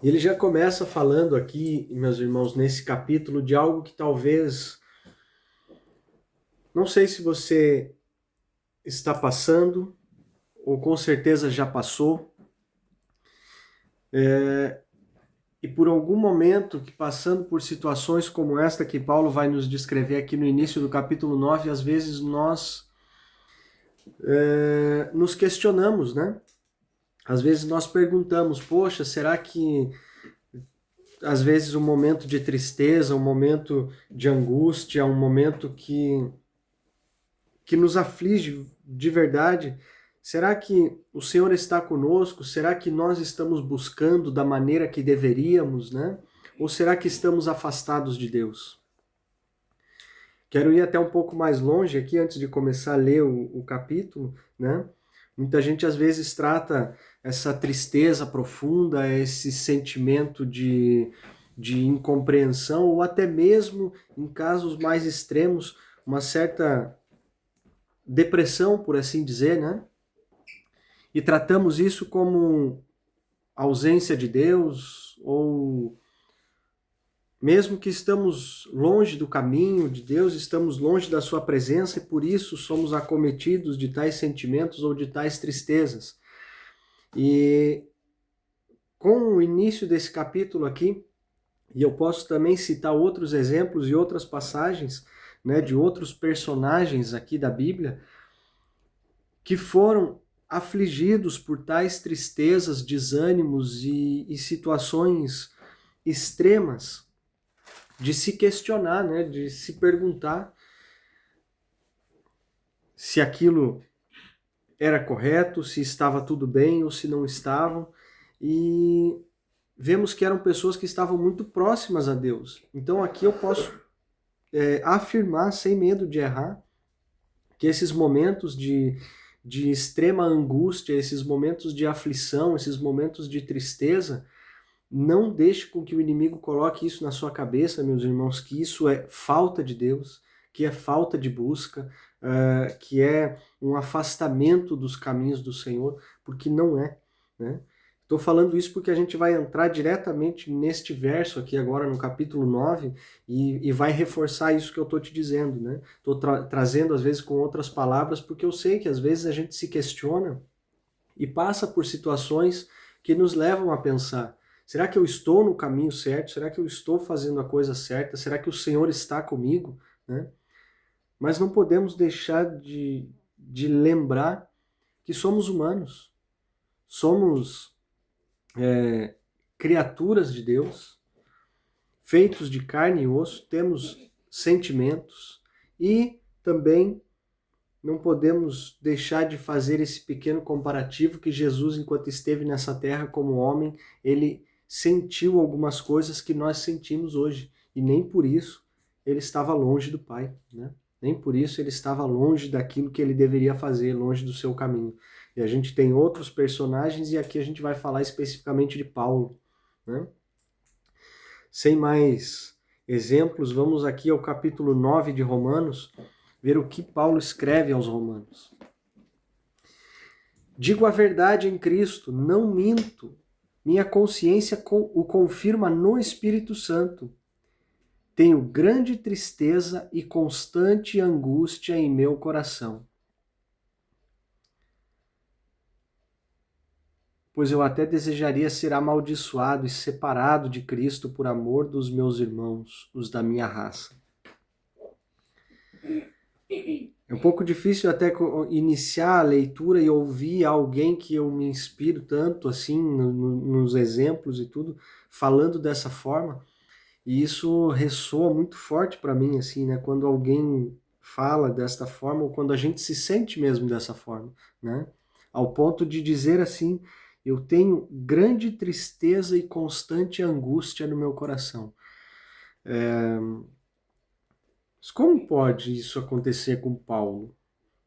E ele já começa falando aqui, meus irmãos, nesse capítulo, de algo que talvez, não sei se você está passando, ou com certeza já passou, e por algum momento que passando por situações como esta que Paulo vai nos descrever aqui no início do capítulo 9, às vezes nós nos questionamos, né? Às vezes nós perguntamos, poxa, será que às vezes um momento de tristeza, um momento de angústia, um momento que nos aflige de verdade, será que o Senhor está conosco? Será que nós estamos buscando da maneira que deveríamos, né? Ou será que estamos afastados de Deus? Quero ir até um pouco mais longe aqui antes de começar a ler o capítulo, né? Muita gente às vezes trata essa tristeza profunda, esse sentimento de incompreensão, ou até mesmo, em casos mais extremos, uma certa depressão, por assim dizer, né? E tratamos isso como ausência de Deus, ou mesmo que estamos longe do caminho de Deus, estamos longe da sua presença e por isso somos acometidos de tais sentimentos ou de tais tristezas. E com o início desse capítulo aqui, e eu posso também citar outros exemplos e outras passagens, né, de outros personagens aqui da Bíblia, que foram afligidos por tais tristezas, desânimos e situações extremas, de se questionar, né, de se perguntar se aquilo era correto, se estava tudo bem ou se não estavam. E vemos que eram pessoas que estavam muito próximas a Deus. Então aqui eu posso afirmar, sem medo de errar, que esses momentos de extrema angústia, esses momentos de aflição, esses momentos de tristeza, não deixe com que o inimigo coloque isso na sua cabeça, meus irmãos, que isso é falta de Deus, que é falta de busca, que é um afastamento dos caminhos do Senhor, porque não é, né? Estou falando isso porque a gente vai entrar diretamente neste verso aqui agora no capítulo 9 e vai reforçar isso que eu estou te dizendo, né? Estou trazendo às vezes com outras palavras porque eu sei que às vezes a gente se questiona e passa por situações que nos levam a pensar: será que eu estou no caminho certo? Será que eu estou fazendo a coisa certa? Será que o Senhor está comigo? Né? Mas não podemos deixar de lembrar que somos humanos, somos criaturas de Deus, feitos de carne e osso, temos sentimentos e também não podemos deixar de fazer esse pequeno comparativo que Jesus, enquanto esteve nessa terra como homem, ele sentiu algumas coisas que nós sentimos hoje. E nem por isso ele estava longe do Pai, né? Nem por isso ele estava longe daquilo que ele deveria fazer, longe do seu caminho. E a gente tem outros personagens, e aqui a gente vai falar especificamente de Paulo, né? Sem mais exemplos, vamos aqui ao capítulo 9 de Romanos, ver o que Paulo escreve aos Romanos. Digo a verdade em Cristo, não minto. Minha consciência o confirma no Espírito Santo. Tenho grande tristeza e constante angústia em meu coração. Pois eu até desejaria ser amaldiçoado e separado de Cristo por amor dos meus irmãos, os da minha raça. É um pouco difícil até iniciar a leitura e ouvir alguém que eu me inspiro tanto assim nos exemplos e tudo, falando dessa forma. E isso ressoa muito forte para mim, assim, né? Quando alguém fala desta forma ou quando a gente se sente mesmo dessa forma, né? Ao ponto de dizer assim: eu tenho grande tristeza e constante angústia no meu coração. Mas como pode isso acontecer com Paulo?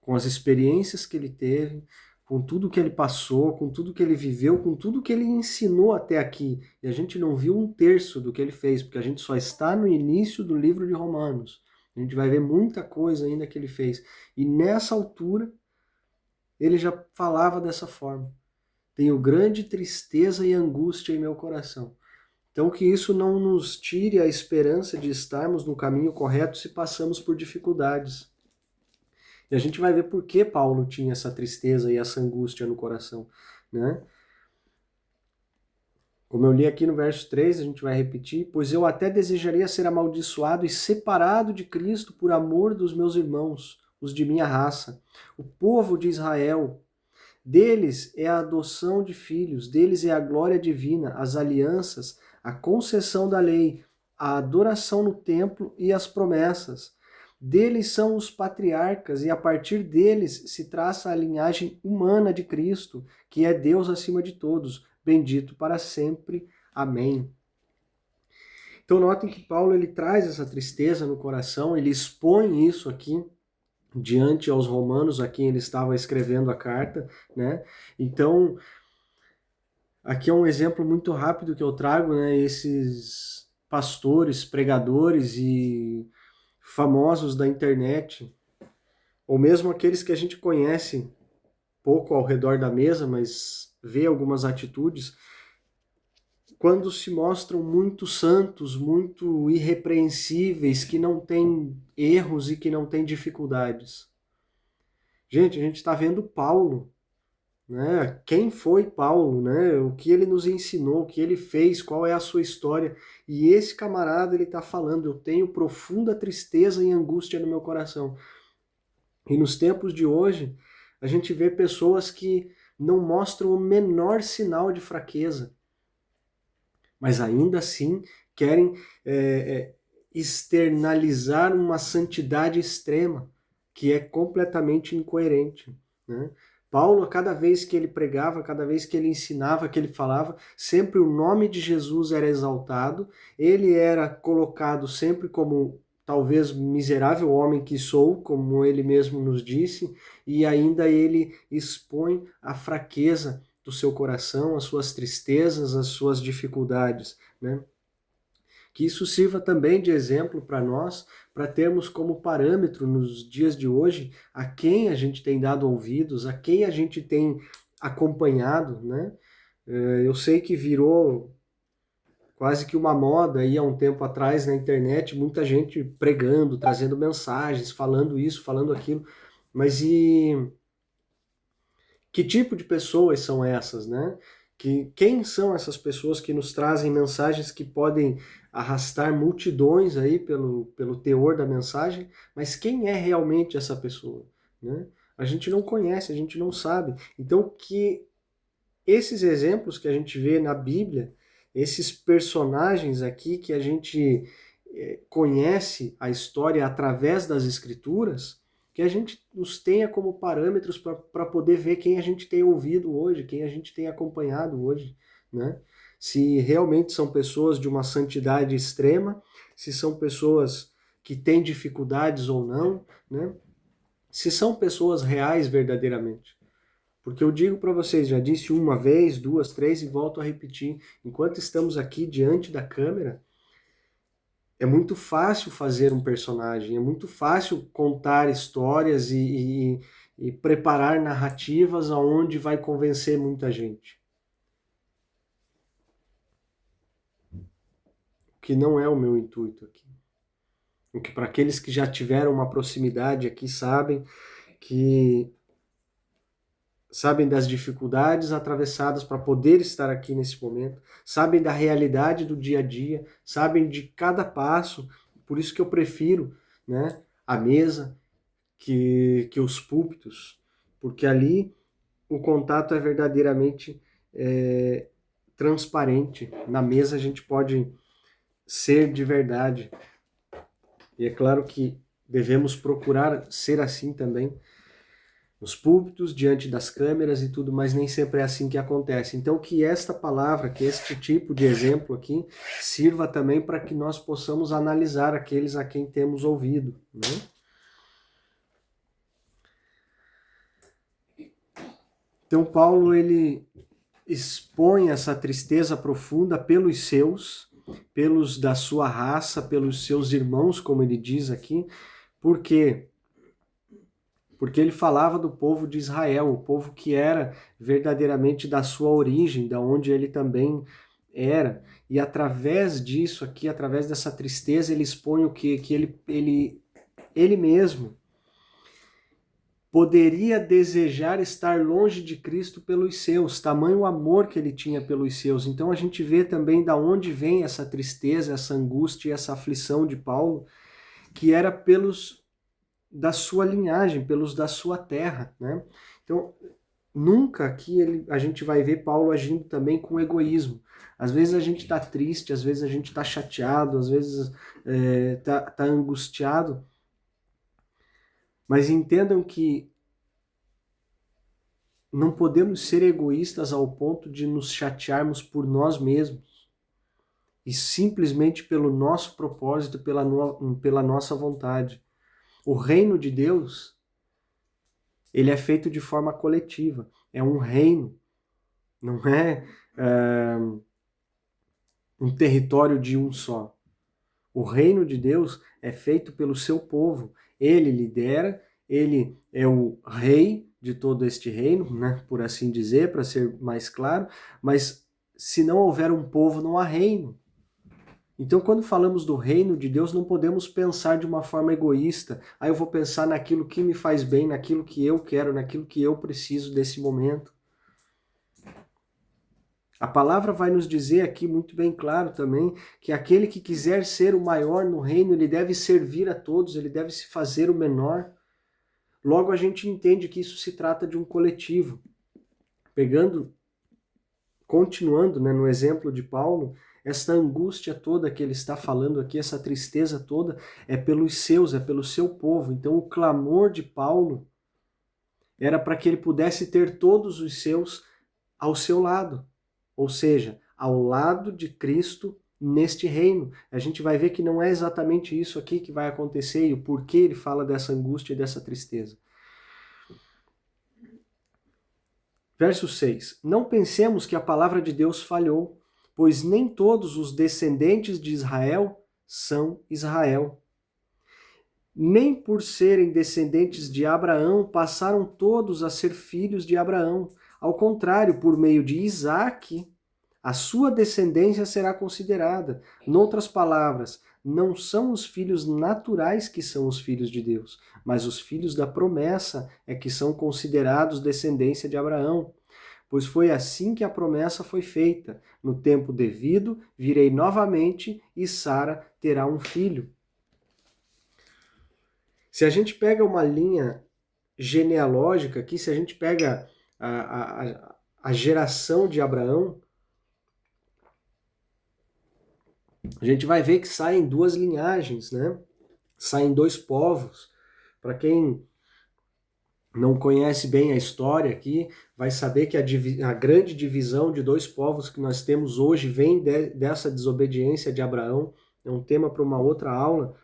Com as experiências que ele teve, com tudo que ele passou, com tudo que ele viveu, com tudo que ele ensinou até aqui. E a gente não viu um terço do que ele fez, porque a gente só está no início do livro de Romanos. A gente vai ver muita coisa ainda que ele fez. E nessa altura, ele já falava dessa forma. tenho grande tristeza e angústia em meu coração. Então, que isso não nos tire a esperança de estarmos no caminho correto se passamos por dificuldades. E a gente vai ver por que Paulo tinha essa tristeza e essa angústia no coração, né? Como eu li aqui no verso 3, a gente vai repetir: pois eu até desejaria ser amaldiçoado e separado de Cristo por amor dos meus irmãos, os de minha raça, o povo de Israel. Deles é a adoção de filhos, deles é a glória divina, as alianças, a concessão da lei, a adoração no templo e as promessas. Deles são os patriarcas, e a partir deles se traça a linhagem humana de Cristo, que é Deus acima de todos, bendito para sempre. Amém. Então notem que Paulo ele traz essa tristeza no coração, ele expõe isso aqui diante aos romanos a quem ele estava escrevendo a carta, né? Então, aqui é um exemplo muito rápido que eu trago, né? Esses pastores, pregadores e famosos da internet, ou mesmo aqueles que a gente conhece pouco ao redor da mesa, mas vê algumas atitudes, quando se mostram muito santos, muito irrepreensíveis, que não têm erros e que não têm dificuldades. Gente, a gente está vendo Paulo, né? Quem foi Paulo, né? O que ele nos ensinou, o que ele fez, qual é a sua história. E esse camarada, ele está falando: eu tenho profunda tristeza e angústia no meu coração. E nos tempos de hoje, a gente vê pessoas que não mostram o menor sinal de fraqueza, mas ainda assim querem externalizar uma santidade extrema, que é completamente incoerente, né? Paulo, cada vez que ele pregava, cada vez que ele ensinava, que ele falava, sempre o nome de Jesus era exaltado, ele era colocado sempre como talvez miserável homem que sou, como ele mesmo nos disse, e ainda ele expõe a fraqueza do seu coração, as suas tristezas, as suas dificuldades, né? Que isso sirva também de exemplo para nós, para termos como parâmetro nos dias de hoje a quem a gente tem dado ouvidos, a quem a gente tem acompanhado, né? Eu sei que virou quase que uma moda aí há um tempo atrás na internet, muita gente pregando, trazendo mensagens, falando isso, falando aquilo, mas e que tipo de pessoas são essas, né? Quem são essas pessoas que nos trazem mensagens que podem arrastar multidões aí pelo teor da mensagem, mas quem é realmente essa pessoa, né? A gente não conhece, a gente não sabe. Então, que esses exemplos que a gente vê na Bíblia, esses personagens aqui que a gente conhece a história através das Escrituras, que a gente os tenha como parâmetros para poder ver quem a gente tem ouvido hoje, quem a gente tem acompanhado hoje, né? Se realmente são pessoas de uma santidade extrema, se são pessoas que têm dificuldades ou não, né? Se são pessoas reais verdadeiramente. Porque eu digo para vocês, já disse uma vez, duas, três e volto a repetir, enquanto estamos aqui diante da câmera, é muito fácil fazer um personagem, é muito fácil contar histórias e preparar narrativas aonde vai convencer muita gente. O que não é o meu intuito aqui. O que para aqueles que já tiveram uma proximidade aqui sabem das dificuldades atravessadas para poder estar aqui nesse momento, sabem da realidade do dia a dia, sabem de cada passo, por isso que eu prefiro, né, a mesa que os púlpitos, porque ali o contato é verdadeiramente transparente. Na mesa a gente pode ser de verdade. E é claro que devemos procurar ser assim também, nos púlpitos, diante das câmeras e tudo, mas nem sempre é assim que acontece. Então que esta palavra, que este tipo de exemplo aqui, sirva também para que nós possamos analisar aqueles a quem temos ouvido, né? Então Paulo, ele expõe essa tristeza profunda pelos seus, pelos da sua raça, pelos seus irmãos, como ele diz aqui, porque porque ele falava do povo de Israel, o povo que era verdadeiramente da sua origem, da onde ele também era. E através disso aqui, através dessa tristeza, ele expõe o quê? Que ele mesmo poderia desejar estar longe de Cristo pelos seus, tamanho amor que ele tinha pelos seus. Então a gente vê também da onde vem essa tristeza, essa angústia e essa aflição de Paulo, que era pelos da sua linhagem, pelos da sua terra, né? Então, nunca aqui a gente vai ver Paulo agindo também com egoísmo. Às vezes a gente está triste, às vezes a gente está chateado, às vezes tá angustiado, mas entendam que não podemos ser egoístas ao ponto de nos chatearmos por nós mesmos e simplesmente pelo nosso propósito, pela nossa vontade. O reino de Deus, ele é feito de forma coletiva. É um reino, não é um território de um só. O reino de Deus é feito pelo seu povo. Ele lidera, ele é o rei de todo este reino, né, por assim dizer, para ser mais claro, mas se não houver um povo, não há reino. Então, quando falamos do reino de Deus, não podemos pensar de uma forma egoísta. Eu vou pensar naquilo que me faz bem, naquilo que eu quero, naquilo que eu preciso desse momento. A palavra vai nos dizer aqui muito bem claro também que aquele que quiser ser o maior no reino, ele deve servir a todos, ele deve se fazer o menor. Logo a gente entende que isso se trata de um coletivo. Continuando, né, no exemplo de Paulo, essa angústia toda que ele está falando aqui, essa tristeza toda, é pelos seus, é pelo seu povo. Então o clamor de Paulo era para que ele pudesse ter todos os seus ao seu lado. Ou seja, ao lado de Cristo neste reino. A gente vai ver que não é exatamente isso aqui que vai acontecer e o porquê ele fala dessa angústia e dessa tristeza. Verso 6. Não pensemos que a palavra de Deus falhou, pois nem todos os descendentes de Israel são Israel. Nem por serem descendentes de Abraão passaram todos a ser filhos de Abraão. Ao contrário, por meio de Isaque, a sua descendência será considerada. Noutras palavras, não são os filhos naturais que são os filhos de Deus, mas os filhos da promessa é que são considerados descendência de Abraão. Pois foi assim que a promessa foi feita. No tempo devido, virei novamente e Sara terá um filho. Se a gente pega uma linha genealógica aqui, se a gente pega a geração de Abraão, a gente vai ver que saem duas linhagens, né? Saem dois povos. Para quem não conhece bem a história aqui, vai saber que a grande divisão de dois povos que nós temos hoje vem dessa desobediência de Abraão. É um tema para uma outra aula.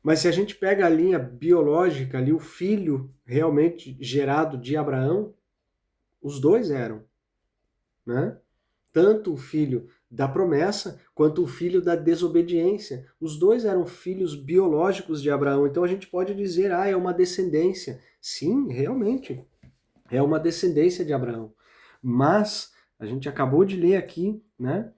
Mas se a gente pega a linha biológica ali, o filho realmente gerado de Abraão, os dois eram, né? Tanto o filho da promessa quanto o filho da desobediência. Os dois eram filhos biológicos de Abraão. Então a gente pode dizer, é uma descendência. Sim, realmente, é uma descendência de Abraão. Mas a gente acabou de ler aqui, né?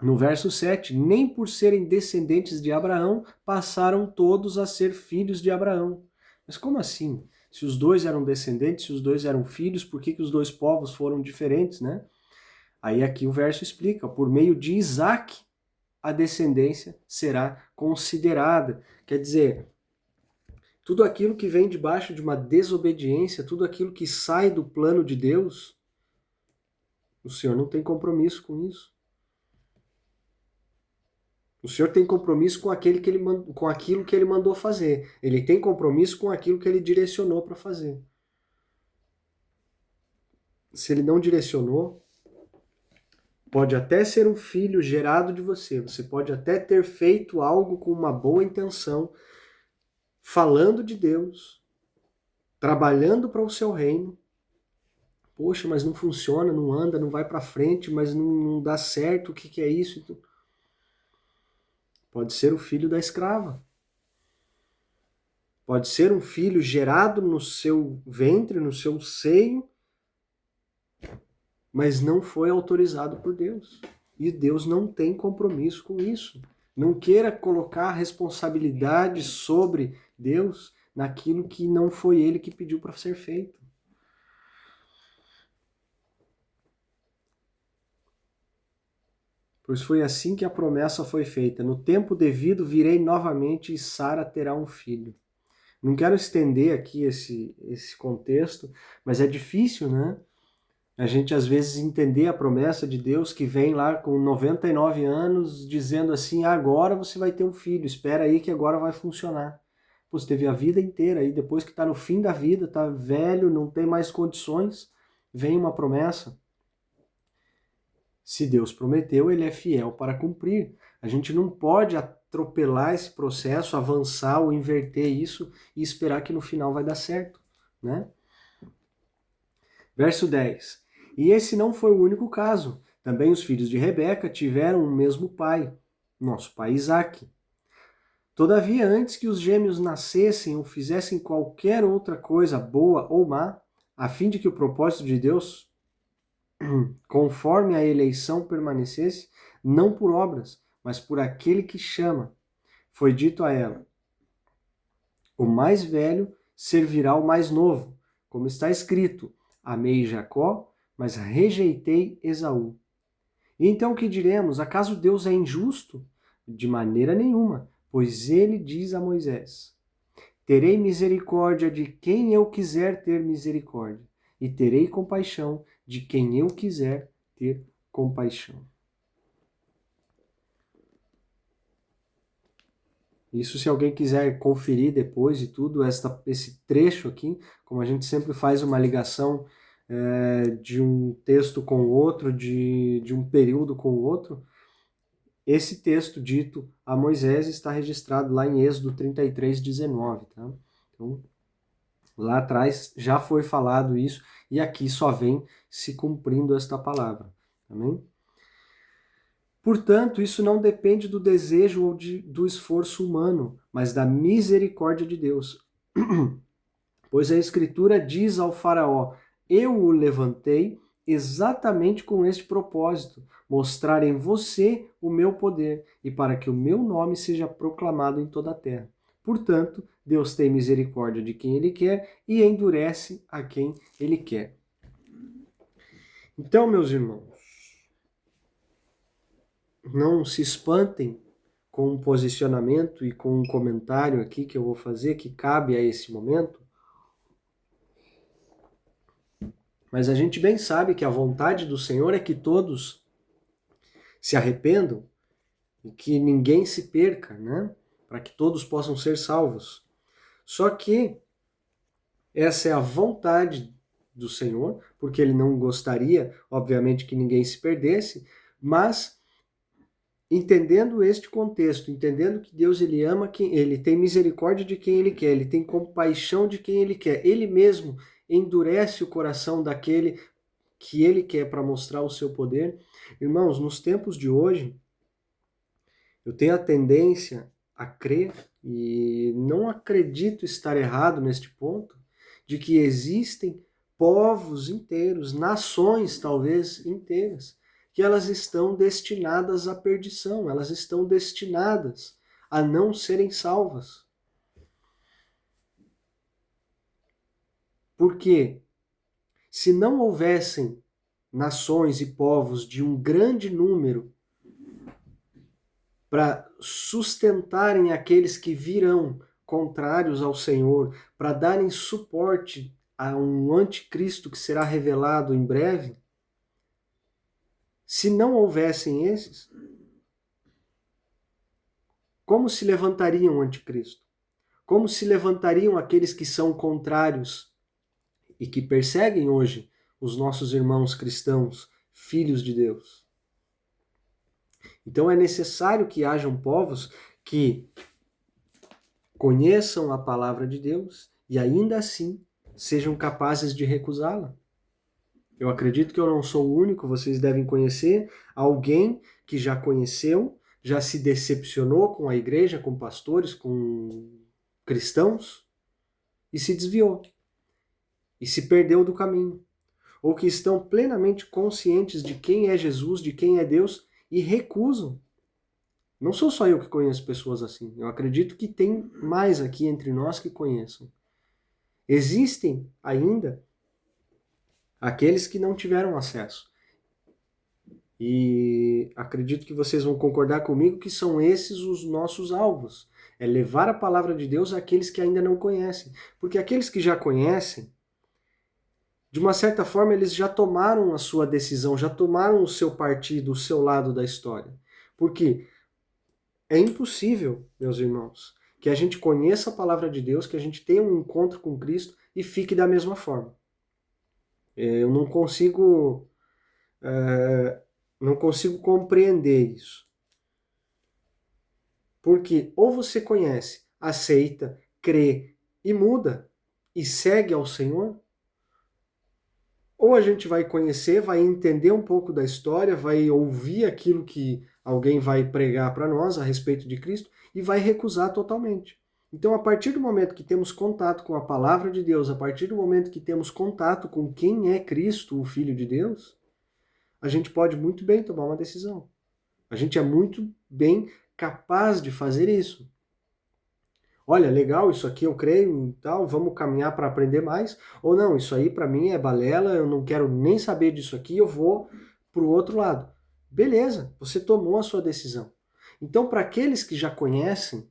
No verso 7, nem por serem descendentes de Abraão, passaram todos a ser filhos de Abraão. Mas como assim? Se os dois eram descendentes, se os dois eram filhos, por que os dois povos foram diferentes, né? Aí aqui o verso explica, por meio de Isaque, a descendência será considerada. Quer dizer, tudo aquilo que vem debaixo de uma desobediência, tudo aquilo que sai do plano de Deus, o Senhor não tem compromisso com isso. O Senhor tem compromisso com aquilo que ele mandou fazer. Ele tem compromisso com aquilo que ele direcionou para fazer. Se ele não direcionou, pode até ser um filho gerado de você. Você pode até ter feito algo com uma boa intenção, falando de Deus, trabalhando para o seu reino. Poxa, mas não funciona, não anda, não vai para frente, mas não dá certo. O que é isso? Pode ser o filho da escrava. Pode ser um filho gerado no seu ventre, no seu seio, mas não foi autorizado por Deus. E Deus não tem compromisso com isso. Não queira colocar a responsabilidade sobre Deus naquilo que não foi Ele que pediu para ser feito. Pois foi assim que a promessa foi feita. No tempo devido virei novamente e Sara terá um filho. Não quero estender aqui esse contexto, mas é difícil, né? A gente às vezes entender a promessa de Deus que vem lá com 99 anos dizendo assim, agora você vai ter um filho, espera aí que agora vai funcionar. Pô, você teve a vida inteira aí, depois que está no fim da vida, está velho, não tem mais condições, vem uma promessa. Se Deus prometeu, ele é fiel para cumprir. A gente não pode atropelar esse processo, avançar ou inverter isso e esperar que no final vai dar certo, né? Verso 10. E esse não foi o único caso. Também os filhos de Rebeca tiveram o mesmo pai, nosso pai Isaque. Todavia, antes que os gêmeos nascessem ou fizessem qualquer outra coisa boa ou má, a fim de que o propósito de Deus conforme a eleição permanecesse, não por obras, mas por aquele que chama. Foi dito a ela: o mais velho servirá ao mais novo, como está escrito: amei Jacó, mas rejeitei Esaú. E então o que diremos? Acaso Deus é injusto? De maneira nenhuma, pois ele diz a Moisés: terei misericórdia de quem eu quiser ter misericórdia, e terei compaixão de quem eu quiser ter compaixão. Isso, se alguém quiser conferir depois e tudo, esse trecho aqui, como a gente sempre faz uma ligação de um texto com o outro, de um período com o outro, esse texto dito a Moisés está registrado lá em Êxodo 33, 19. Tá? Então, lá atrás já foi falado isso, e aqui só vem se cumprindo esta palavra. Amém? Portanto, isso não depende do desejo ou do esforço humano, mas da misericórdia de Deus. Pois a Escritura diz ao faraó: eu o levantei exatamente com este propósito, mostrar em você o meu poder, e para que o meu nome seja proclamado em toda a terra. Portanto, Deus tem misericórdia de quem Ele quer e endurece a quem Ele quer. Então, meus irmãos, não se espantem com um posicionamento e com um comentário aqui que eu vou fazer, que cabe a esse momento. Mas a gente bem sabe que a vontade do Senhor é que todos se arrependam e que ninguém se perca, né? Para que todos possam ser salvos. Só que essa é a vontade do Senhor, porque Ele não gostaria, obviamente, que ninguém se perdesse, mas entendendo este contexto, entendendo que Deus ele ama quem ele tem misericórdia de quem ele quer, ele tem compaixão de quem ele quer, ele mesmo endurece o coração daquele que ele quer para mostrar o seu poder. Irmãos, nos tempos de hoje, eu tenho a tendência a crer, e não acredito estar errado neste ponto, de que existem povos inteiros, nações talvez inteiras, que elas estão destinadas à perdição, elas estão destinadas a não serem salvas. Porque se não houvessem nações e povos de um grande número para sustentarem aqueles que virão contrários ao Senhor, para darem suporte a um anticristo que será revelado em breve, se não houvessem esses, como se levantariam o anticristo? Como se levantariam aqueles que são contrários e que perseguem hoje os nossos irmãos cristãos, filhos de Deus? Então é necessário que hajam povos que conheçam a palavra de Deus e ainda assim sejam capazes de recusá-la. Eu acredito que eu não sou o único, vocês devem conhecer alguém que já conheceu, já se decepcionou com a igreja, com pastores, com cristãos, e se desviou, e se perdeu do caminho, ou que estão plenamente conscientes de quem é Jesus, de quem é Deus, e recusam. Não sou só eu que conheço pessoas assim, eu acredito que tem mais aqui entre nós que conheçam. Existem ainda aqueles que não tiveram acesso. E acredito que vocês vão concordar comigo que são esses os nossos alvos. É levar a palavra de Deus àqueles que ainda não conhecem. Porque aqueles que já conhecem, de uma certa forma, eles já tomaram a sua decisão, já tomaram o seu partido, o seu lado da história. Porque é impossível, meus irmãos, que a gente conheça a palavra de Deus, que a gente tenha um encontro com Cristo e fique da mesma forma. Eu não consigo compreender isso. Porque ou você conhece, aceita, crê e muda e segue ao Senhor, ou a gente vai conhecer, vai entender um pouco da história, vai ouvir aquilo que alguém vai pregar para nós a respeito de Cristo e vai recusar totalmente. Então, a partir do momento que temos contato com a palavra de Deus, a partir do momento que temos contato com quem é Cristo, o Filho de Deus, a gente pode muito bem tomar uma decisão. A gente é muito bem capaz de fazer isso. Olha, legal, isso aqui eu creio e tal, vamos caminhar para aprender mais. Ou não, isso aí para mim é balela, eu não quero nem saber disso aqui, eu vou para o outro lado. Beleza, você tomou a sua decisão. Então, para aqueles que já conhecem,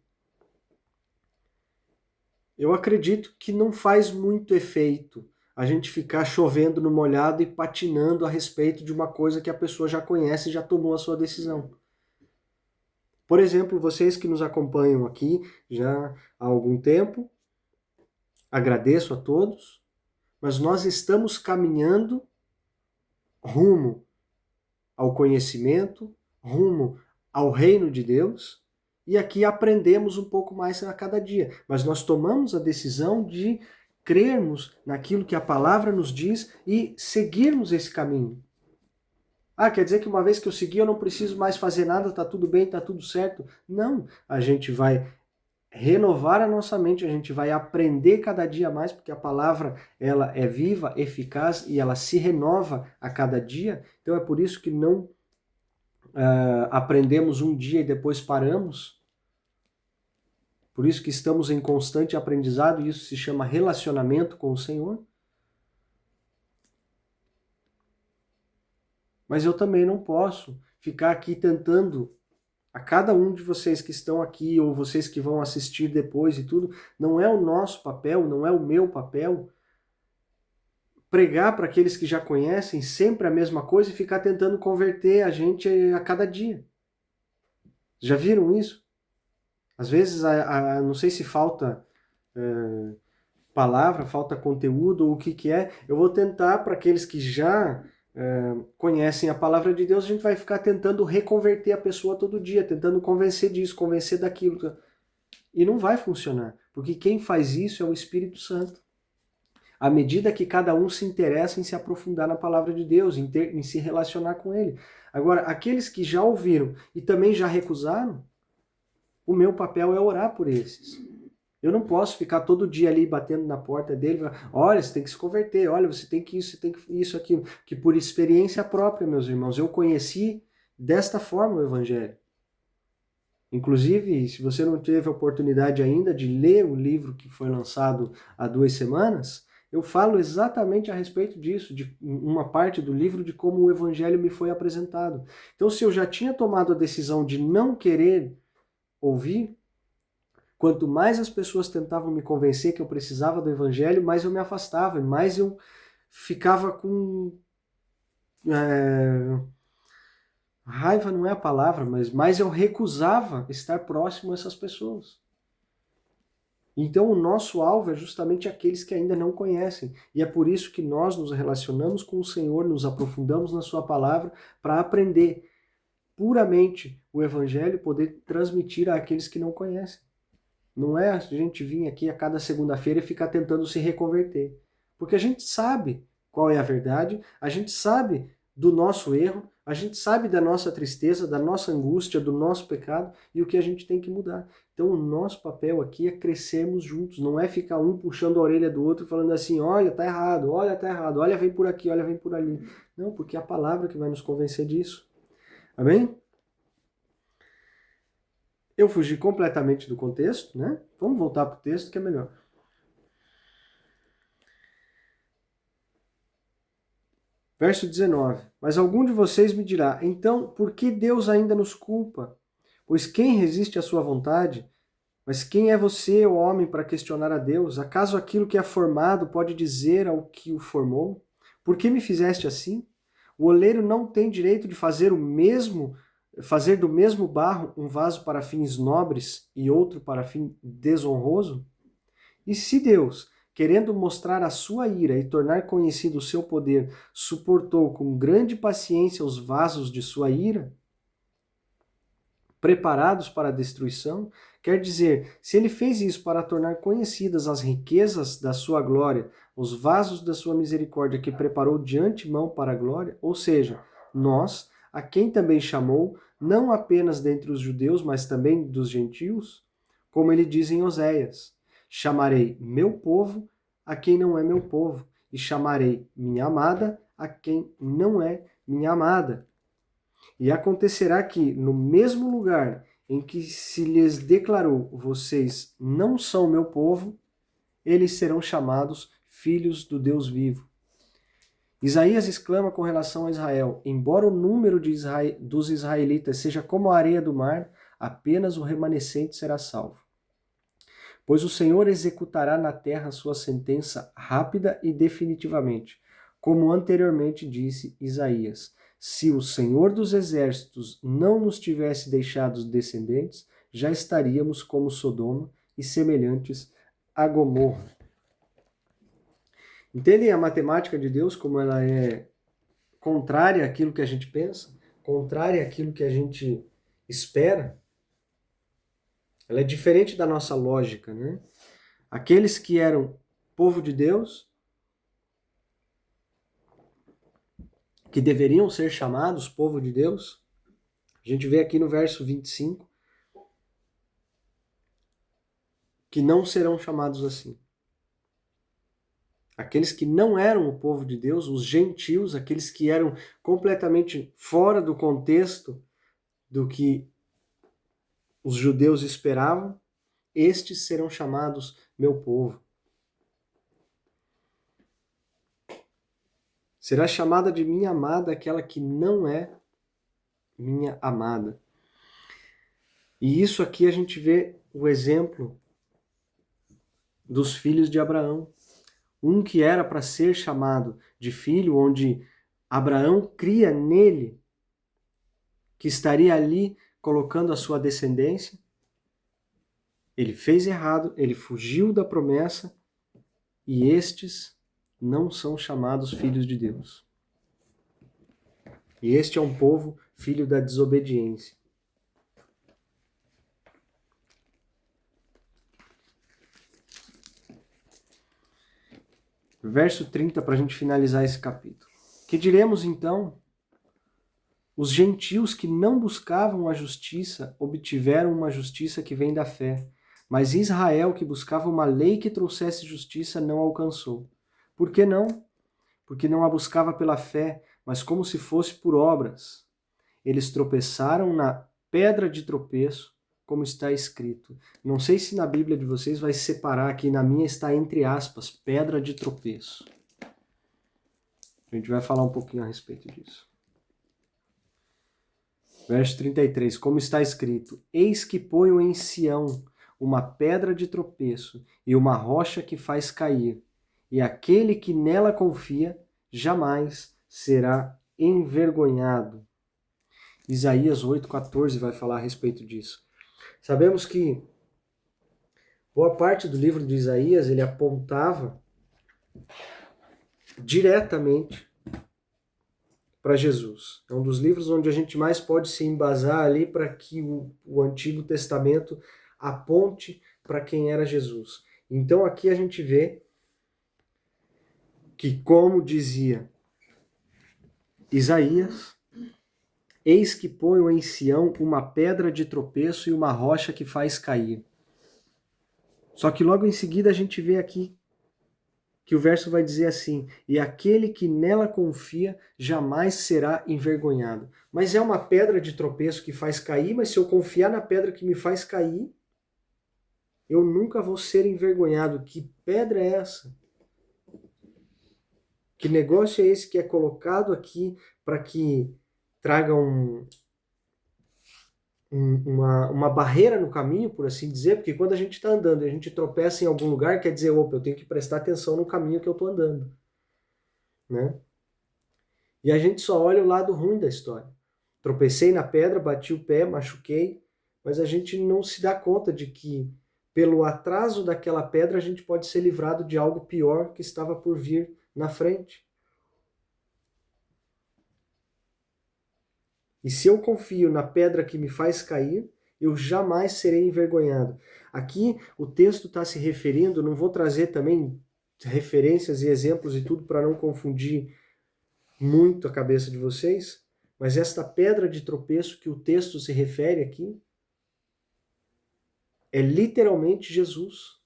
eu acredito que não faz muito efeito a gente ficar chovendo no molhado e patinando a respeito de uma coisa que a pessoa já conhece e já tomou a sua decisão. Por exemplo, vocês que nos acompanham aqui já há algum tempo, agradeço a todos, mas nós estamos caminhando rumo ao conhecimento, rumo ao reino de Deus, e aqui aprendemos um pouco mais a cada dia. Mas nós tomamos a decisão de crermos naquilo que a palavra nos diz e seguirmos esse caminho. Ah, quer dizer que uma vez que eu segui eu não preciso mais fazer nada, tá tudo bem, tá tudo certo? Não, a gente vai renovar a nossa mente, a gente vai aprender cada dia mais, porque a palavra ela é viva, eficaz e ela se renova a cada dia. Então é por isso que não aprendemos um dia e depois paramos. Por isso que estamos em constante aprendizado e isso se chama relacionamento com o Senhor. Mas eu também não posso ficar aqui tentando, a cada um de vocês que estão aqui ou vocês que vão assistir depois e tudo, não é o nosso papel, não é o meu papel pregar para aqueles que já conhecem sempre a mesma coisa e ficar tentando converter a gente a cada dia. Já viram isso? Às vezes, não sei se falta palavra, falta conteúdo ou o que é. Eu vou tentar para aqueles que já conhecem a palavra de Deus, a gente vai ficar tentando reconverter a pessoa todo dia, tentando convencer disso, convencer daquilo. E não vai funcionar, porque quem faz isso é o Espírito Santo. À medida que cada um se interessa em se aprofundar na palavra de Deus, em se relacionar com Ele. Agora, aqueles que já ouviram e também já recusaram, o meu papel é orar por esses. Eu não posso ficar todo dia ali batendo na porta dele, olha, você tem que se converter, olha, você tem que isso, você tem que isso, aquilo. Que por experiência própria, meus irmãos, eu conheci desta forma o Evangelho. Inclusive, se você não teve a oportunidade ainda de ler o livro que foi lançado há 2 semanas, eu falo exatamente a respeito disso, de uma parte do livro de como o Evangelho me foi apresentado. Então, se eu já tinha tomado a decisão de não querer ouvir, quanto mais as pessoas tentavam me convencer que eu precisava do Evangelho, mais eu me afastava, mais eu ficava com... raiva não é a palavra, mas mais eu recusava estar próximo a essas pessoas. Então o nosso alvo é justamente aqueles que ainda não conhecem. E é por isso que nós nos relacionamos com o Senhor, nos aprofundamos na sua palavra para aprender puramente o Evangelho e poder transmitir àqueles que não conhecem. Não é a gente vir aqui a cada segunda-feira e ficar tentando se reconverter. Porque a gente sabe qual é a verdade, a gente sabe do nosso erro, A gente sabe da nossa tristeza, da nossa angústia, do nosso pecado e o que a gente tem que mudar. Então o nosso papel aqui é crescermos juntos, não é ficar um puxando a orelha do outro falando assim, olha, tá errado, olha, vem por aqui, olha, vem por ali. Não, porque é a palavra que vai nos convencer disso. Amém? Eu fugi completamente do contexto, né? Vamos voltar para o texto que é melhor. Verso 19. Mas algum de vocês me dirá, então, por que Deus ainda nos culpa? Pois quem resiste à sua vontade? Mas quem é você, o homem, para questionar a Deus? Acaso aquilo que é formado pode dizer ao que o formou? Por que me fizeste assim? O oleiro não tem direito de fazer fazer do mesmo barro um vaso para fins nobres e outro para fim desonroso? E se Deus, querendo mostrar a sua ira e tornar conhecido o seu poder, suportou com grande paciência os vasos de sua ira, preparados para a destruição, quer dizer, se ele fez isso para tornar conhecidas as riquezas da sua glória, os vasos da sua misericórdia que preparou de antemão para a glória, ou seja, nós, a quem também chamou, não apenas dentre os judeus, mas também dos gentios, como ele diz em Oséias, chamarei meu povo a quem não é meu povo, e chamarei minha amada a quem não é minha amada. E acontecerá que, no mesmo lugar em que se lhes declarou, vocês não são meu povo, eles serão chamados filhos do Deus vivo. Isaías exclama com relação a Israel, embora o número dos israelitas seja como a areia do mar, apenas o remanescente será salvo. Pois o Senhor executará na terra sua sentença rápida e definitivamente, como anteriormente disse Isaías. Se o Senhor dos Exércitos não nos tivesse deixado descendentes, já estaríamos como Sodoma e semelhantes a Gomorra. Entendem a matemática de Deus como ela é contrária àquilo que a gente pensa, contrária àquilo que a gente espera? Ela é diferente da nossa lógica, né? Aqueles que eram povo de Deus, que deveriam ser chamados povo de Deus, a gente vê aqui no verso 25, que não serão chamados assim. Aqueles que não eram o povo de Deus, os gentios, aqueles que eram completamente fora do contexto do que os judeus esperavam, estes serão chamados meu povo. Será chamada de minha amada aquela que não é minha amada. E isso aqui a gente vê o exemplo dos filhos de Abraão. Um que era para ser chamado de filho, onde Abraão cria nele, que estaria ali colocando a sua descendência. Ele fez errado, ele fugiu da promessa, e estes não são chamados filhos de Deus. E este é um povo filho da desobediência. Verso 30, para a gente finalizar esse capítulo. Que diremos então? Os gentios que não buscavam a justiça obtiveram uma justiça que vem da fé, mas Israel, que buscava uma lei que trouxesse justiça, não alcançou. Por que não? Porque não a buscava pela fé, mas como se fosse por obras. Eles tropeçaram na pedra de tropeço, como está escrito. Não sei se na Bíblia de vocês vai separar aqui, na minha está entre aspas, pedra de tropeço. A gente vai falar um pouquinho a respeito disso. Verso 33, como está escrito, eis que ponho em Sião uma pedra de tropeço e uma rocha que faz cair, e aquele que nela confia jamais será envergonhado. Isaías 8,14 vai falar a respeito disso. Sabemos que boa parte do livro de Isaías ele apontava diretamente para Jesus. É um dos livros onde a gente mais pode se embasar ali para que o Antigo Testamento aponte para quem era Jesus. Então aqui a gente vê que, como dizia Isaías, Eis que ponho em Sião uma pedra de tropeço e uma rocha que faz cair. Só que logo em seguida a gente vê aqui que o verso vai dizer assim: e aquele que nela confia jamais será envergonhado. Mas é uma pedra de tropeço que faz cair, mas se eu confiar na pedra que me faz cair, eu nunca vou ser envergonhado. Que pedra é essa? Que negócio é esse que é colocado aqui para que traga uma barreira no caminho, por assim dizer? Porque quando a gente está andando e a gente tropeça em algum lugar, quer dizer, opa, eu tenho que prestar atenção no caminho que eu estou andando, né? E a gente só olha o lado ruim da história. Tropecei na pedra, bati o pé, machuquei, mas a gente não se dá conta de que, pelo atraso daquela pedra, a gente pode ser livrado de algo pior que estava por vir na frente. E se eu confio na pedra que me faz cair, eu jamais serei envergonhado. Aqui o texto está se referindo, não vou trazer também referências e exemplos e tudo para não confundir muito a cabeça de vocês, mas esta pedra de tropeço que o texto se refere aqui é literalmente Jesus.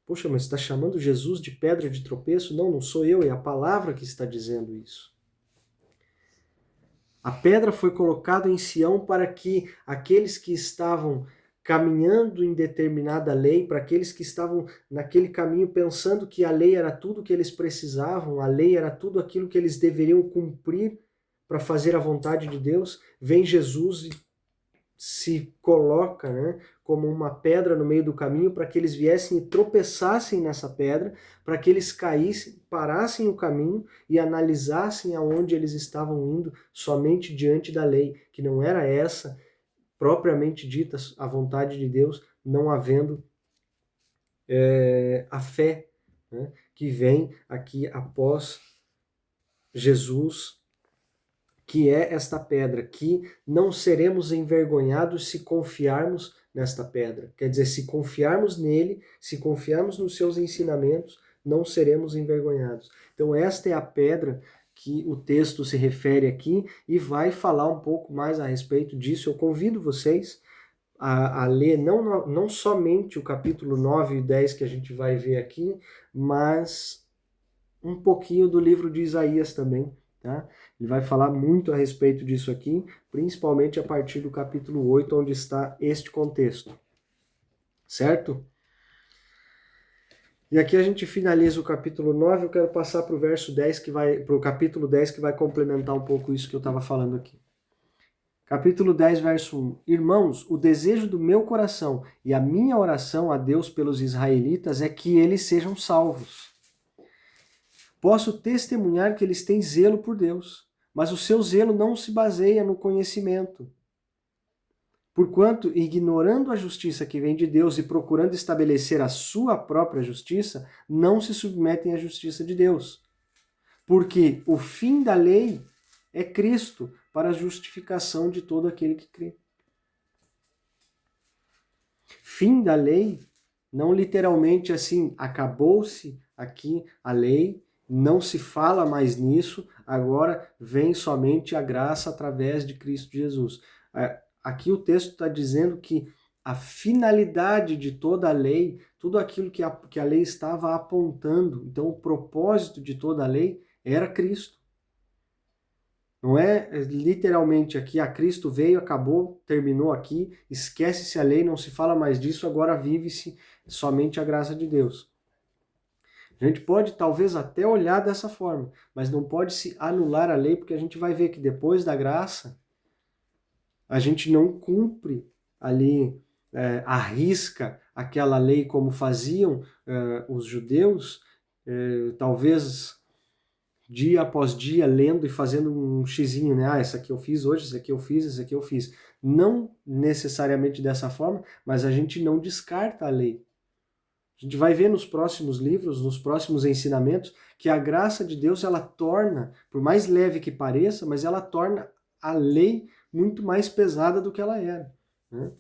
Poxa, mas está chamando Jesus de pedra de tropeço? Não, não sou eu, é a palavra que está dizendo isso. A pedra foi colocada em Sião para que aqueles que estavam caminhando em determinada lei, para aqueles que estavam naquele caminho pensando que a lei era tudo que eles precisavam, a lei era tudo aquilo que eles deveriam cumprir para fazer a vontade de Deus, vem Jesus e se coloca, né, como uma pedra no meio do caminho para que eles viessem e tropeçassem nessa pedra, para que eles caíssem, parassem o caminho e analisassem aonde eles estavam indo somente diante da lei, que não era essa propriamente dita a vontade de Deus, não havendo a fé, né, que vem aqui após Jesus, que é esta pedra, que não seremos envergonhados se confiarmos nesta pedra. Quer dizer, se confiarmos nele, se confiarmos nos seus ensinamentos, não seremos envergonhados. Então esta é a pedra que o texto se refere aqui e vai falar um pouco mais a respeito disso. Eu convido vocês a ler não somente o capítulo 9 e 10 que a gente vai ver aqui, mas um pouquinho do livro de Isaías também. Tá? Ele vai falar muito a respeito disso aqui, principalmente a partir do capítulo 8, onde está este contexto. Certo? E aqui a gente finaliza o capítulo 9, eu quero passar para o verso 10, para o capítulo 10, que vai complementar um pouco isso que eu estava falando aqui. Capítulo 10, verso 1. Irmãos, o desejo do meu coração e a minha oração a Deus pelos israelitas é que eles sejam salvos. Posso testemunhar que eles têm zelo por Deus, mas o seu zelo não se baseia no conhecimento. Porquanto, ignorando a justiça que vem de Deus e procurando estabelecer a sua própria justiça, não se submetem à justiça de Deus. Porque o fim da lei é Cristo para a justificação de todo aquele que crê. Fim da lei, não literalmente assim, acabou-se aqui a lei, não se fala mais nisso, agora vem somente a graça através de Cristo Jesus. Aqui o texto está dizendo que a finalidade de toda a lei, tudo aquilo que a lei estava apontando, então o propósito de toda a lei era Cristo. Não é literalmente aqui, Cristo veio, acabou, terminou aqui, esquece-se a lei, não se fala mais disso, agora vive-se somente a graça de Deus. A gente pode talvez até olhar dessa forma, mas não pode se anular a lei, porque a gente vai ver que depois da graça, a gente não cumpre ali, arrisca aquela lei como faziam os judeus, talvez dia após dia, lendo e fazendo um xizinho, né? Isso aqui eu fiz hoje, isso aqui eu fiz, isso aqui eu fiz. Não necessariamente dessa forma, mas a gente não descarta a lei. A gente vai ver nos próximos livros, nos próximos ensinamentos, que a graça de Deus, ela torna, por mais leve que pareça, mas ela torna a lei muito mais pesada do que ela era. Né?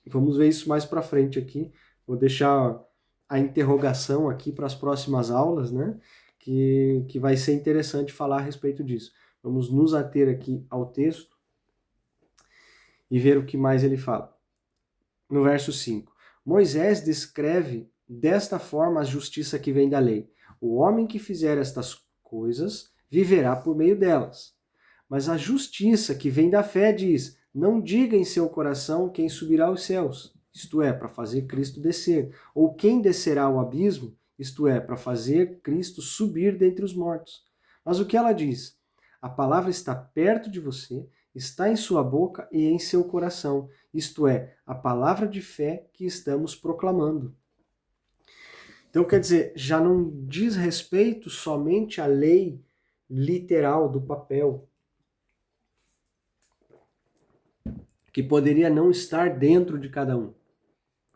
Vamos ver isso mais para frente aqui. Vou deixar a interrogação aqui para as próximas aulas, né? Que vai ser interessante falar a respeito disso. Vamos nos ater aqui ao texto e ver o que mais ele fala. No verso 5. Moisés descreve desta forma a justiça que vem da lei. O homem que fizer estas coisas viverá por meio delas. Mas a justiça que vem da fé diz: não diga em seu coração quem subirá aos céus, isto é, para fazer Cristo descer, ou quem descerá ao abismo, isto é, para fazer Cristo subir dentre os mortos. Mas o que ela diz? A palavra está perto de você, está em sua boca e em seu coração, isto é, a palavra de fé que estamos proclamando. Então, quer dizer, já não diz respeito somente à lei literal do papel, que poderia não estar dentro de cada um,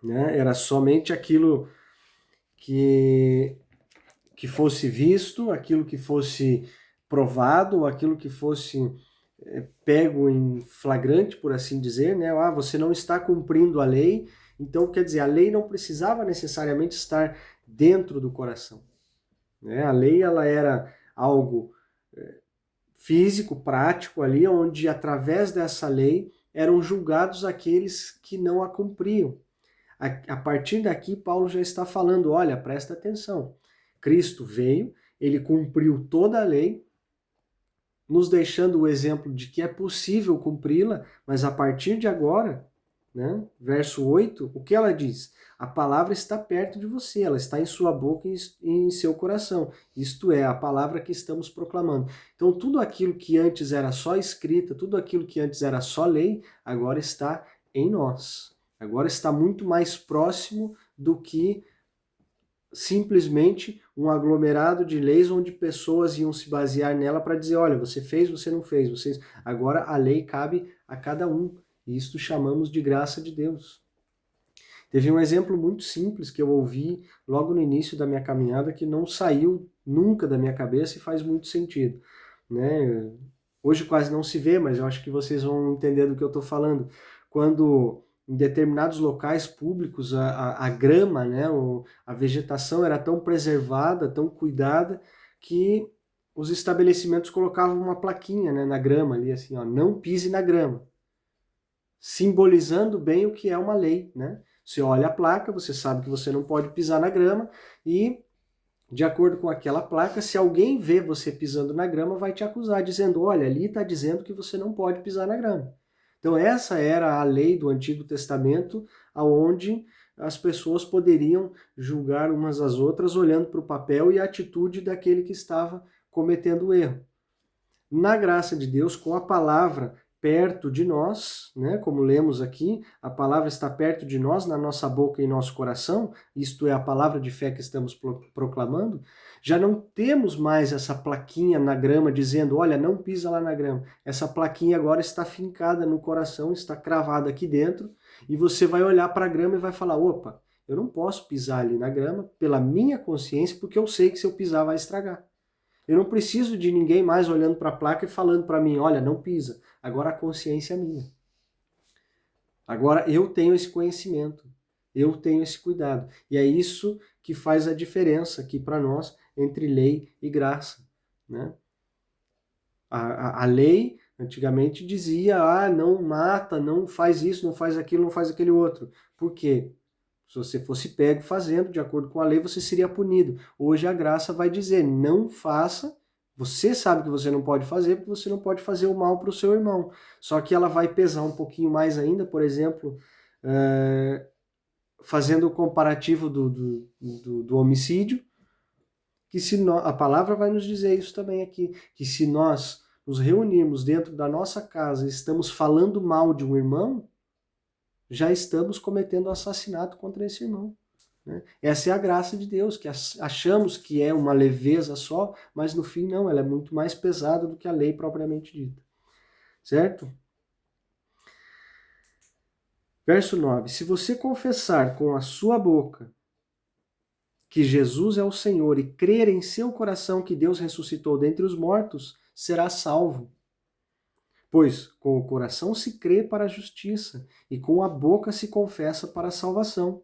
né? Era somente aquilo que fosse visto, aquilo que fosse provado, aquilo que fosse pego em flagrante, por assim dizer, né? Ah, você não está cumprindo a lei, então quer dizer, a lei não precisava necessariamente estar dentro do coração, né? A lei, ela era algo físico, prático ali, onde através dessa lei eram julgados aqueles que não a cumpriam. A partir daqui, Paulo já está falando, olha, presta atenção, Cristo veio, ele cumpriu toda a lei, nos deixando o exemplo de que é possível cumpri-la, mas a partir de agora, né, verso 8, o que ela diz? A palavra está perto de você, ela está em sua boca e em seu coração. Isto é, a palavra que estamos proclamando. Então, tudo aquilo que antes era só escrita, tudo aquilo que antes era só lei, agora está em nós. Agora está muito mais próximo do que simplesmente um aglomerado de leis onde pessoas iam se basear nela para dizer, olha, você fez, você não fez. Agora a lei cabe a cada um. E isto chamamos de graça de Deus. Teve um exemplo muito simples que eu ouvi logo no início da minha caminhada que não saiu nunca da minha cabeça e faz muito sentido, né? Hoje quase não se vê, mas eu acho que vocês vão entender do que eu estou falando. Quando em determinados locais públicos a grama, né, a vegetação era tão preservada, tão cuidada, que os estabelecimentos colocavam uma plaquinha, né, na grama ali, assim, ó, não pise na grama, simbolizando bem o que é uma lei, né? Você olha a placa, você sabe que você não pode pisar na grama e, de acordo com aquela placa, se alguém vê você pisando na grama, vai te acusar, dizendo, olha, ali está dizendo que você não pode pisar na grama. Então essa era a lei do Antigo Testamento, aonde as pessoas poderiam julgar umas às outras olhando para o papel e a atitude daquele que estava cometendo o erro. Na graça de Deus, com a palavra perto de nós, né, como lemos aqui, a palavra está perto de nós, na nossa boca e nosso coração, isto é a palavra de fé que estamos proclamando, já não temos mais essa plaquinha na grama dizendo, olha, não pisa lá na grama. Essa plaquinha agora está fincada no coração, está cravada aqui dentro, e você vai olhar para a grama e vai falar, opa, eu não posso pisar ali na grama pela minha consciência, porque eu sei que se eu pisar vai estragar. Eu não preciso de ninguém mais olhando para a placa e falando para mim, olha, não pisa. Agora a consciência é minha. Agora eu tenho esse conhecimento, eu tenho esse cuidado. E é isso que faz a diferença aqui para nós entre lei e graça, né? A lei antigamente dizia, não mata, não faz isso, não faz aquilo, não faz aquele outro. Por quê? Se você fosse pego fazendo, de acordo com a lei, você seria punido. Hoje a graça vai dizer, não faça, você sabe que você não pode fazer, porque você não pode fazer o mal para o seu irmão. Só que ela vai pesar um pouquinho mais ainda, por exemplo, fazendo o comparativo do homicídio, que se a palavra vai nos dizer isso também aqui, que se nós nos reunirmos dentro da nossa casa e estamos falando mal de um irmão, já estamos cometendo assassinato contra esse irmão. Né? Essa é a graça de Deus, que achamos que é uma leveza só, mas no fim não, ela é muito mais pesada do que a lei propriamente dita. Certo? Verso 9. Se você confessar com a sua boca que Jesus é o Senhor e crer em seu coração que Deus ressuscitou dentre os mortos, será salvo. Pois com o coração se crê para a justiça e com a boca se confessa para a salvação.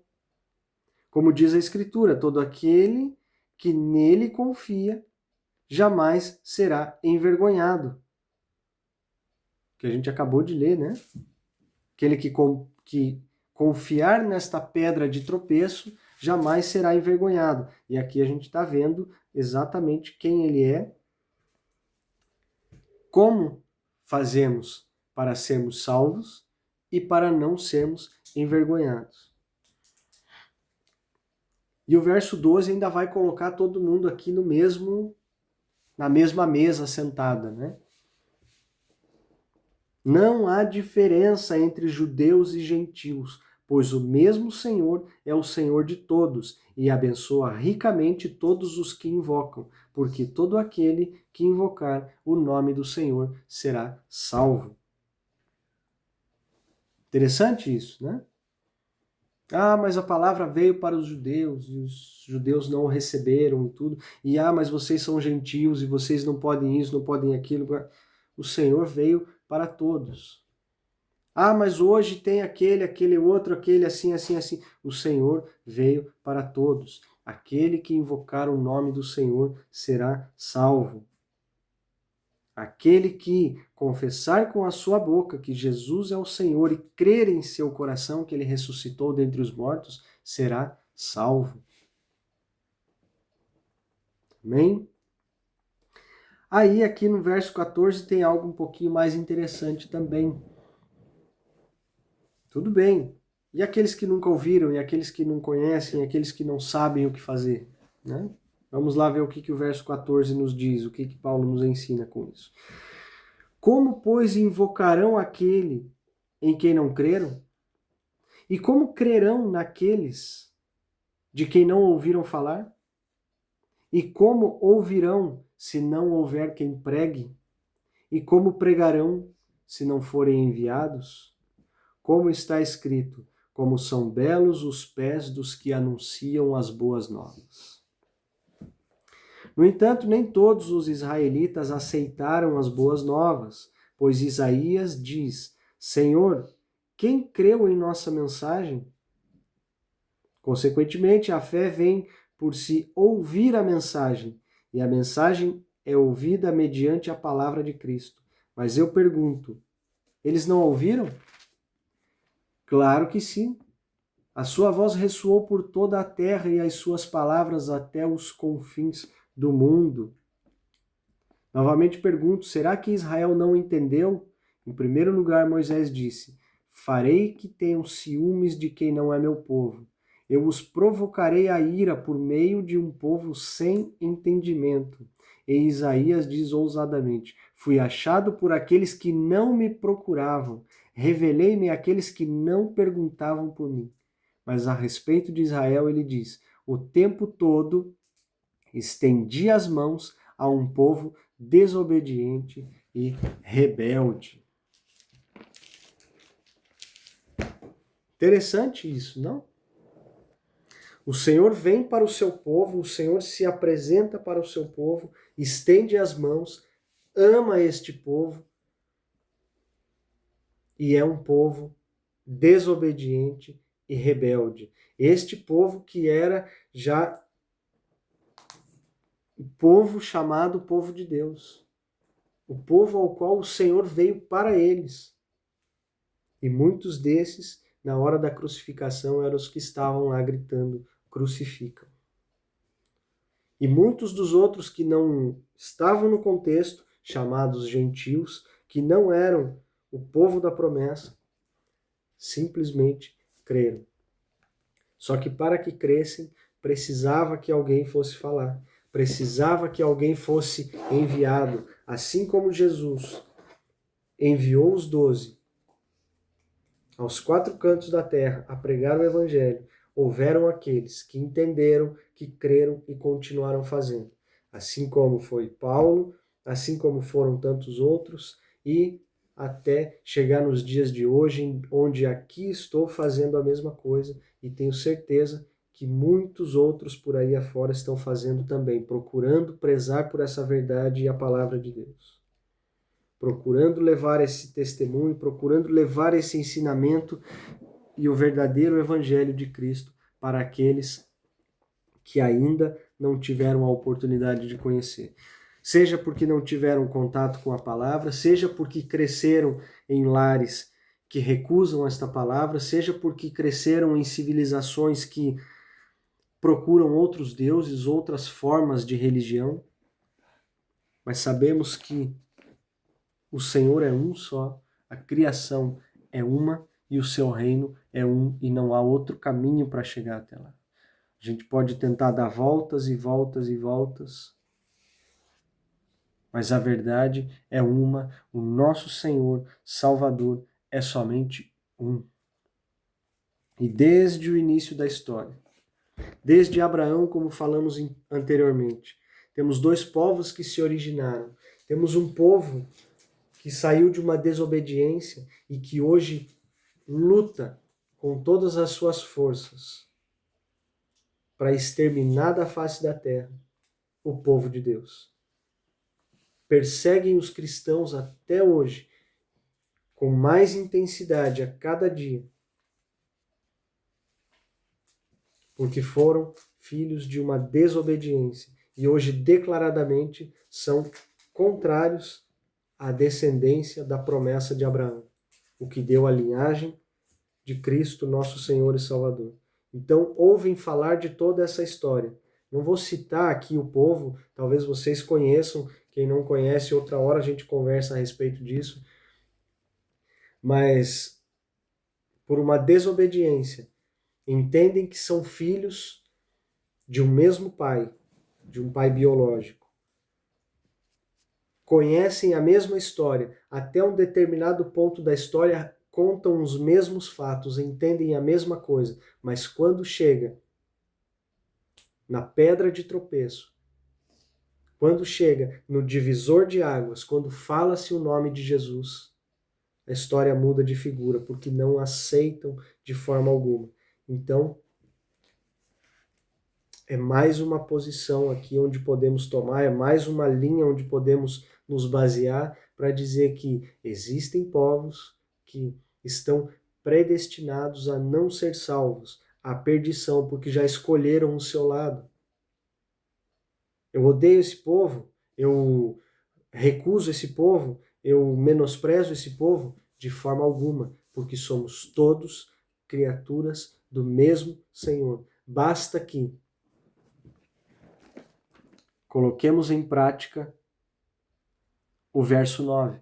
Como diz a Escritura, todo aquele que nele confia jamais será envergonhado. que a gente acabou de ler, né? Aquele que confiar nesta pedra de tropeço jamais será envergonhado. E aqui a gente está vendo exatamente quem ele é, como fazemos para sermos salvos e para não sermos envergonhados. E o verso 12 ainda vai colocar todo mundo aqui na mesma mesa sentada, né? Não há diferença entre judeus e gentios, pois o mesmo Senhor é o Senhor de todos e abençoa ricamente todos os que invocam, porque todo aquele que invocar o nome do Senhor será salvo. Interessante isso, né? Ah, mas a palavra veio para os judeus e os judeus não receberam e tudo. E mas vocês são gentios e vocês não podem isso, não podem aquilo. O Senhor veio para todos. Ah, mas hoje tem aquele outro, aquele assim, assim, assim. O Senhor veio para todos. Aquele que invocar o nome do Senhor será salvo. Aquele que confessar com a sua boca que Jesus é o Senhor e crer em seu coração que ele ressuscitou dentre os mortos, será salvo. Amém? Aí, aqui no verso 14, tem algo um pouquinho mais interessante também. Tudo bem. E aqueles que nunca ouviram, e aqueles que não conhecem, e aqueles que não sabem o que fazer? Né? Vamos lá ver o que o verso 14 nos diz, o que Paulo nos ensina com isso. Como, pois, invocarão aquele em quem não creram? E como crerão naqueles de quem não ouviram falar? E como ouvirão se não houver quem pregue? E como pregarão se não forem enviados? Como está escrito, como são belos os pés dos que anunciam as boas novas. No entanto, nem todos os israelitas aceitaram as boas novas, pois Isaías diz: Senhor, quem creu em nossa mensagem? Consequentemente, a fé vem por se ouvir a mensagem, e a mensagem é ouvida mediante a palavra de Cristo. Mas eu pergunto, eles não ouviram? Claro que sim. A sua voz ressoou por toda a terra e as suas palavras até os confins do mundo. Novamente pergunto, será que Israel não entendeu? Em primeiro lugar, Moisés disse: Farei que tenham ciúmes de quem não é meu povo. Eu os provocarei a ira por meio de um povo sem entendimento. E Isaías diz ousadamente: Fui achado por aqueles que não me procuravam. Revelei-me àqueles que não perguntavam por mim. Mas a respeito de Israel, ele diz: O tempo todo estendi as mãos a um povo desobediente e rebelde. Interessante isso, não? O Senhor vem para o seu povo, o Senhor se apresenta para o seu povo, estende as mãos, ama este povo e é um povo desobediente e rebelde. Este povo que era já o povo chamado povo de Deus. O povo ao qual o Senhor veio para eles. E muitos desses, na hora da crucificação, eram os que estavam lá gritando, crucificam. E muitos dos outros que não estavam no contexto, chamados gentios, que não eram o povo da promessa, simplesmente creram. Só que para que crescem, precisava que alguém fosse falar. Precisava que alguém fosse enviado, assim como Jesus enviou os 12 aos 4 cantos da terra a pregar o evangelho. Houveram aqueles que entenderam, que creram e continuaram fazendo. Assim como foi Paulo, assim como foram tantos outros, e até chegar nos dias de hoje, onde aqui estou fazendo a mesma coisa e tenho certeza que muitos outros por aí afora estão fazendo também, procurando prezar por essa verdade e a palavra de Deus. Procurando levar esse testemunho, procurando levar esse ensinamento e o verdadeiro evangelho de Cristo para aqueles que ainda não tiveram a oportunidade de conhecer. seja porque não tiveram contato com a palavra, seja porque cresceram em lares que recusam esta palavra, seja porque cresceram em civilizações que procuram outros deuses, outras formas de religião, mas sabemos que o Senhor é um só, a criação é uma e o seu reino é um e não há outro caminho para chegar até lá. A gente pode tentar dar voltas e voltas e voltas, mas a verdade é uma, o nosso Senhor Salvador é somente um. E desde o início da história, desde Abraão, como falamos anteriormente, temos dois povos que se originaram. Temos um povo que saiu de uma desobediência e que hoje luta com todas as suas forças para exterminar da face da terra o povo de Deus. Perseguem os cristãos até hoje com mais intensidade a cada dia, porque foram filhos de uma desobediência e hoje declaradamente são contrários à descendência da promessa de Abraão, o que deu a linhagem de Cristo, nosso Senhor e Salvador. Então, ouvem falar de toda essa história. Não vou citar aqui o povo, talvez vocês conheçam, quem não conhece, outra hora a gente conversa a respeito disso, mas por uma desobediência, entendem que são filhos de um mesmo pai, de um pai biológico. Conhecem a mesma história, até um determinado ponto da história contam os mesmos fatos, entendem a mesma coisa, mas quando chega na pedra de tropeço, quando chega no divisor de águas, quando fala-se o nome de Jesus, a história muda de figura, porque não aceitam de forma alguma. Então, é mais uma posição aqui onde podemos tomar, é mais uma linha onde podemos nos basear para dizer que existem povos que estão predestinados a não ser salvos, à perdição, porque já escolheram o seu lado. Eu odeio esse povo, eu recuso esse povo, eu menosprezo esse povo de forma alguma, porque somos todos criaturas do mesmo Senhor. Basta que coloquemos em prática o verso 9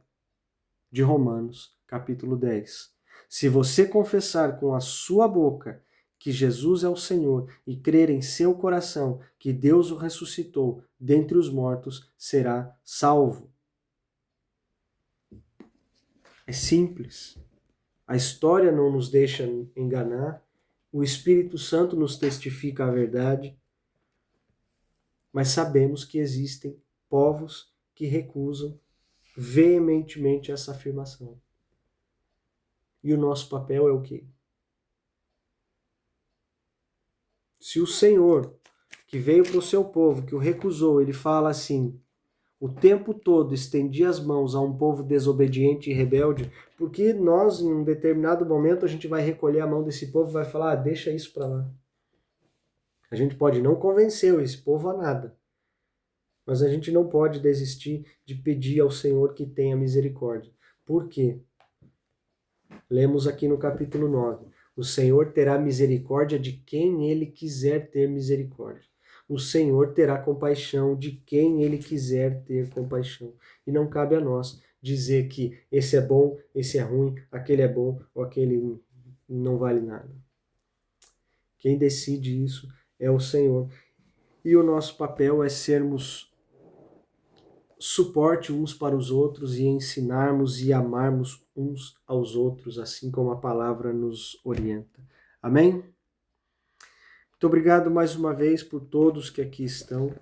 de Romanos, capítulo 10. Se você confessar com a sua boca que Jesus é o Senhor e crer em seu coração que Deus o ressuscitou dentre os mortos, será salvo. É simples. A história não nos deixa enganar. O Espírito Santo nos testifica a verdade. Mas sabemos que existem povos que recusam veementemente essa afirmação. E o nosso papel é o quê? Se o Senhor, que veio para o seu povo, que o recusou, ele fala assim, o tempo todo estendia as mãos a um povo desobediente e rebelde, porque nós, em um determinado momento, a gente vai recolher a mão desse povo e vai falar, deixa isso para lá. A gente pode não convencer esse povo a nada, mas a gente não pode desistir de pedir ao Senhor que tenha misericórdia. Por quê? Lemos aqui no capítulo 9. O Senhor terá misericórdia de quem Ele quiser ter misericórdia. O Senhor terá compaixão de quem Ele quiser ter compaixão. E não cabe a nós dizer que esse é bom, esse é ruim, aquele é bom ou aquele não vale nada. Quem decide isso é o Senhor. E o nosso papel é sermos suporte uns para os outros e ensinarmos e amarmos uns aos outros, assim como a palavra nos orienta. Amém? Muito obrigado mais uma vez por todos que aqui estão.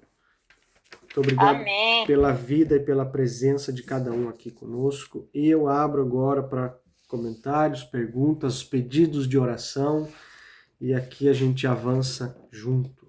Muito obrigado Amém. Pela vida e pela presença de cada um aqui conosco. E eu abro agora para comentários, perguntas, pedidos de oração e aqui a gente avança junto.